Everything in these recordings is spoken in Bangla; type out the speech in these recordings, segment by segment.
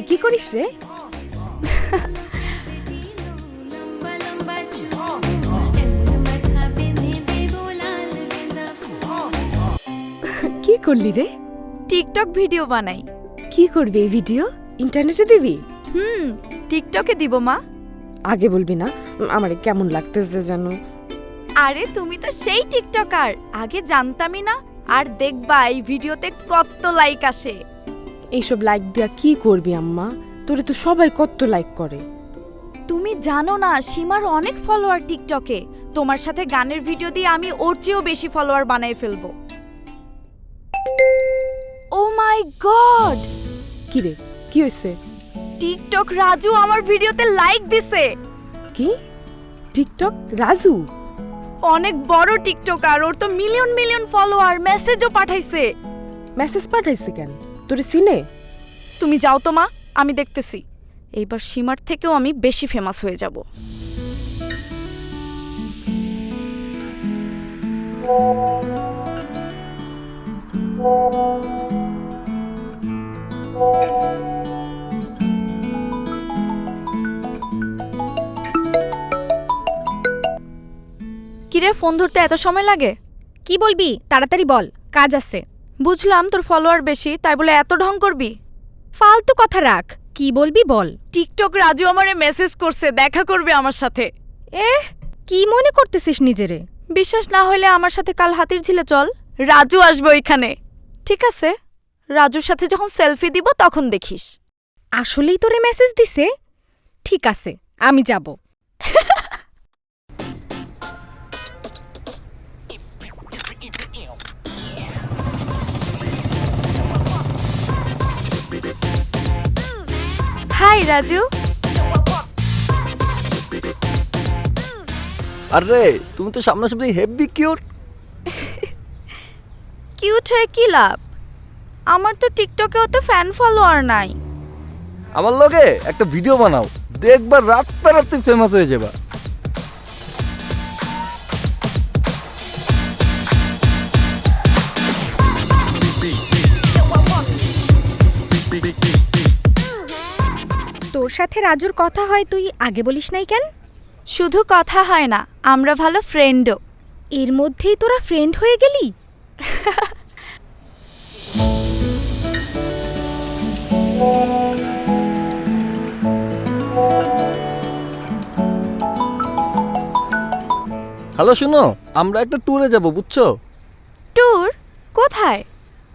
কি করিস রে? কি করলি রে? টিকটক ভিডিও বানাই। কি করবি এই ভিডিও? ইন্টারনেটে দিবি? টিকটকে দিব মা। আগে বলবি না, আমার কেমন লাগতেছে জানো। আরে তুমি তো সেই টিকটকার, আগে জানতামই না। আর দেখবা এই ভিডিওতে কত লাইক আসে। এইসব লাইক দিয়া কি করবি আম্মা? তোরে তো সবাই কত লাইক করে। তুমি জানো না সীমার অনেক ফলোয়ার টিকটকে। তোমার সাথে গানের ভিডিও দিয়ে আমি ওর চেয়েও বেশি ফলোয়ার বানাই ফেলবো। ও মাই গড! কি রে, কি হইছে? টিকটক রাজু আমার ভিডিওতে লাইক দিছে। কি? টিকটক রাজু? অনেক বড় টিকটকার, ওর তো মিলিয়ন মিলিয়ন ফলোয়ার, মেসেজও পাঠাইছে। মেসেজ পাঠাইছে কেন? তোরে চিনে? তুমি যাও তো মা, আমি দেখতেছি। এইবার সীমার থেকেও আমি বেশি ফেমাস হয়ে যাব। কিরে, ফোন ধরতে এত সময় লাগে? কি বলবি? তাড়াতাড়ি বল, কাজ আছে। বুঝলাম তোর ফলোয়ার বেশি, তাই বলে এত ঢং করবি? ফালতু কথা রাখ, কি বলবি বল। টিকটক রাজু আমারে মেসেজ করছে, দেখা করবে আমার সাথে। কি মনে করতেছিস নিজেরে? বিশ্বাস না হলে আমার সাথে কাল হাতির ঝিলে চল, রাজু আসবে ওইখানে। ঠিক আছে, রাজুর সাথে যখন সেলফি দিব তখন দেখিস। আসলেই তোরে মেসেজ দিছে? ঠিক আছে, আমি যাব। হাই রাজু। আরে তুমি তো সামনাসামনি হেভি কিউট। কিউট হয়ে কি লাভ? আমার তো টিকটকে অত ফ্যান ফলোয়ার নাই। আমার লগে একটা ভিডিও বানাও, দেখবা রাতারাতি ফেমাস হয়ে যাবা। তোর সাথে রাজুর কথা হয়, তুই আগে বলিস নাই কেন? শুধু কথা হয় না, আমরা ভালো ফ্রেন্ডও। এর মধ্যেই তোরা ফ্রেন্ড হয়ে গেলি? হ্যালো, শুনো, আমরা একটা ট্যুরে যাব, বুঝছো? ট্যুর? কোথায়?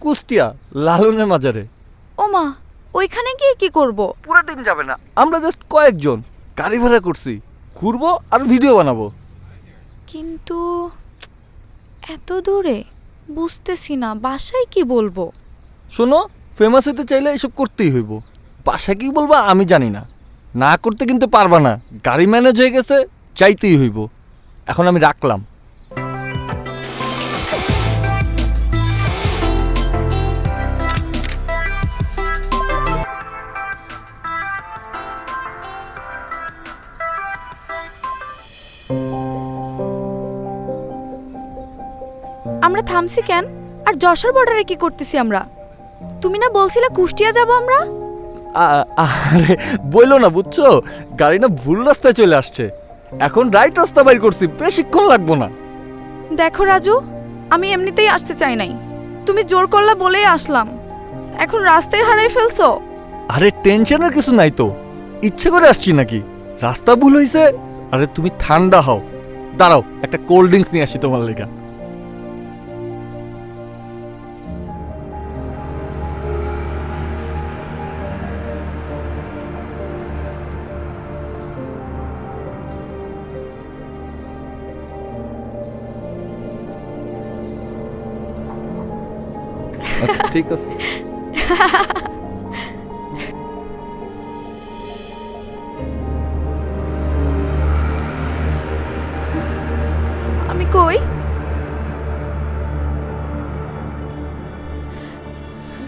কুষ্টিয়া, লালনের মাজারে। ওমা, ওইখানে গিয়ে কি করব? পুরো টিম যাবে না, আমরা জাস্ট কয়েকজন গাড়ি ভাড়া করছি, ঘুরবো আর ভিডিও বানাবো। কিন্তু এত দূরে বুঝতেছি না বাসায় কি বলবো। শোনো, ফেমাস হতে চাইলে এসব করতেই হইব। বাসা কি বলবা আমি জানি না, না করতে কিন্তু পারবা না। গাড়ি ম্যানেজ হয়ে গেছে, চাইতেই হইব। এখন আমি রাখলাম। আমরা থামছি কেন? আর যশোর বর্ডারে কি করতেছি আমরা? তুমি না বলছিলে কুষ্টিয়া যাব আমরা? আরে বইলো না, বুঝছো, গাড়ি না ভুল রাস্তায় চলে আসছে। এখন রাইট রাস্তা বাইর করছি, বেশিক্ষণ লাগবো না। দেখো রাজু, আমি এমনিতেই আসতে চাই নাই, তুমি জোর করলা বলেই আসলাম। এখন রাস্তায় হারাই ফেলছো। আরে টেনশনের কিছু নাই তো, ইচ্ছে করে আসছি নাকি? রাস্তা ভুল হইছে। আরে তুমি ঠান্ডা হও, দাঁড়াও একটা কোল্ড ড্রিঙ্কস নিয়ে আসি তোমার লেগা। আচ্ছা ঠিক আছে। আমি কই?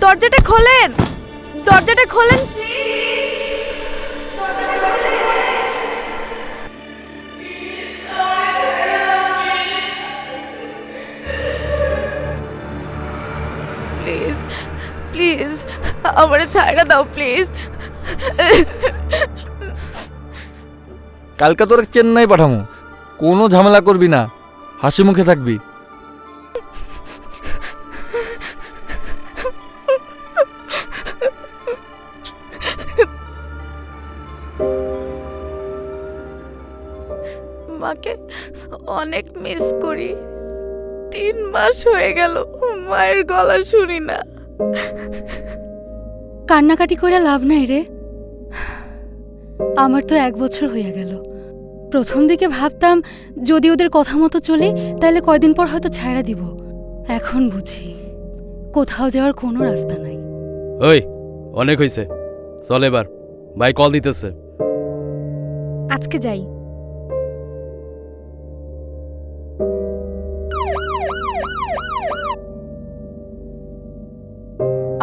দরজাটা খোলেন, দরজাটা খোলেন। প্লিজ প্লিজ আমারে ছাইড়া দাও প্লিজ। কালকে তোর চেন্নাই পাঠামো, কোনো ঝামেলা করবি না, হাসি মুখে থাকবি। মাকে অনেক মিস করি। 3 মাস হয়ে গেল মায়ের গলা শুনি না। কান্নাকাটি করে লাভ নাই রে। আমার তো 1 বছর হইয়া গেল। প্রথম দিকে ভাবতাম যদি ওদের কথা মতো চলি তাহলে কয়দিন পর হয়তো ছাইড়া দিব। এখন বুঝি কোথাও যাওয়ার কোনো রাস্তা নাই। ওই অনেক হইছে, চল এবার, ভাই কল দিতেছে। আজকে যাই।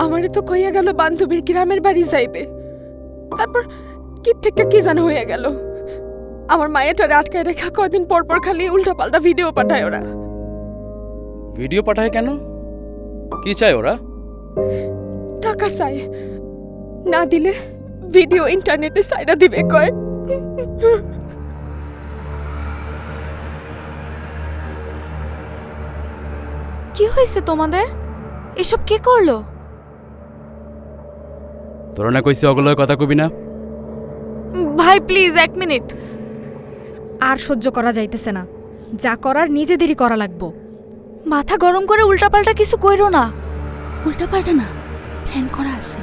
আমারে তো কইয়া গেল বান্ধবীর গ্রামের বাড়ি যাইবে, তারপর কি থেকে কি জানো হইয়া গেল। আমার মায়েরটারে আটকায় রেখা কয়দিন পর পর খালি উল্টাপাল্টা ভিডিও পাঠায় ওরা। ভিডিও পাঠায় কেন? কি চায় ওরা? টাকা চায়, না দিলে ভিডিও ইন্টারনেটে সাইডা দিবে কয়। কি হয়েছে তোমাদের? এসব কে করলো? তোরা না কইছি ওগুলোর কথা কবি না? ভাই প্লিজ 1 মিনিট। আর সহ্য করা যাইতেছে না, যা করার নিজেদেরই করা লাগবো। মাথা গরম করে উল্টাপাল্টা কিছু কইরো না। উল্টাপাল্টা না, প্ল্যান করা আছে।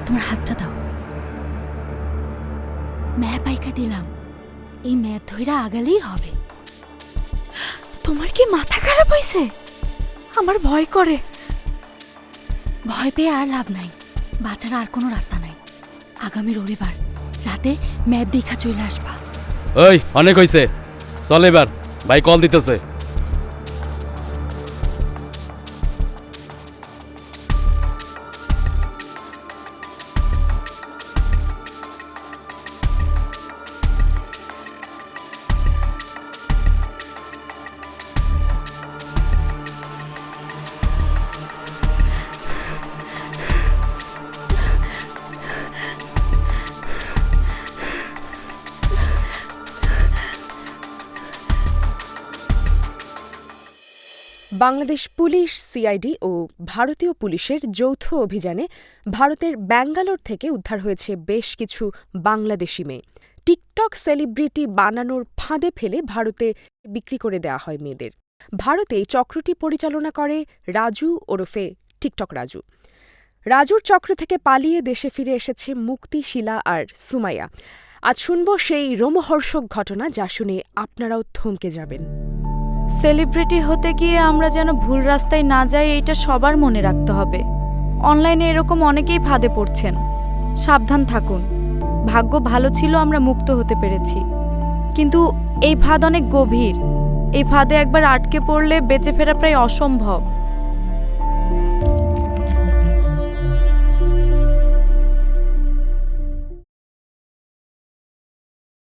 তোমার হাতটা দাও। ম্যাপ আইকা দিলাম, এই ম্যাপ ধইরা আগালেই হবে। তোমার কি মাথা খারাপ হয়েছে? আমার ভয় করে। ভয় পেয়ে আর লাভ নাই, বাঁচার আর কোনো রাস্তা নাই। আগামী রবিবার রাতে ম্যাপ দেখা চলে আসবা। ওই অনেক হইছে, চল এবার, ভাই কল দিতেছে। বাংলাদেশ পুলিশ, সিআইডি ও ভারতীয় পুলিশের যৌথ অভিযানে ভারতের ব্যাঙ্গালোর থেকে উদ্ধার হয়েছে বেশ কিছু বাংলাদেশি মেয়ে। টিকটক সেলিব্রিটি বানানোর ফাঁদে ফেলে ভারতে বিক্রি করে দেওয়া হয় মেয়েদের। ভারতে এই চক্রটি পরিচালনা করে রাজু ওরফে টিকটক রাজু। রাজুর চক্র থেকে পালিয়ে দেশে ফিরে এসেছে মুক্তি, শিলা আর সুমাইয়া। আজ শুনব সেই রোমহর্ষক ঘটনা যা শুনে আপনারাও থমকে যাবেন। সেলিব্রিটি হতে গিয়ে আমরা যেন ভুল রাস্তায় না যাই, এটা সবার মনে রাখতে হবে। অনলাইনে এরকম অনেকেই ফাঁদে পড়ছেন, সাবধান থাকুন। ভাগ্য ভালো ছিল আমরা মুক্ত হতে পেরেছি, কিন্তু এই ফাঁদ অনেক গভীর। এই ফাঁদে একবার আটকে পড়লে বেঁচে ফেরা প্রায় অসম্ভব।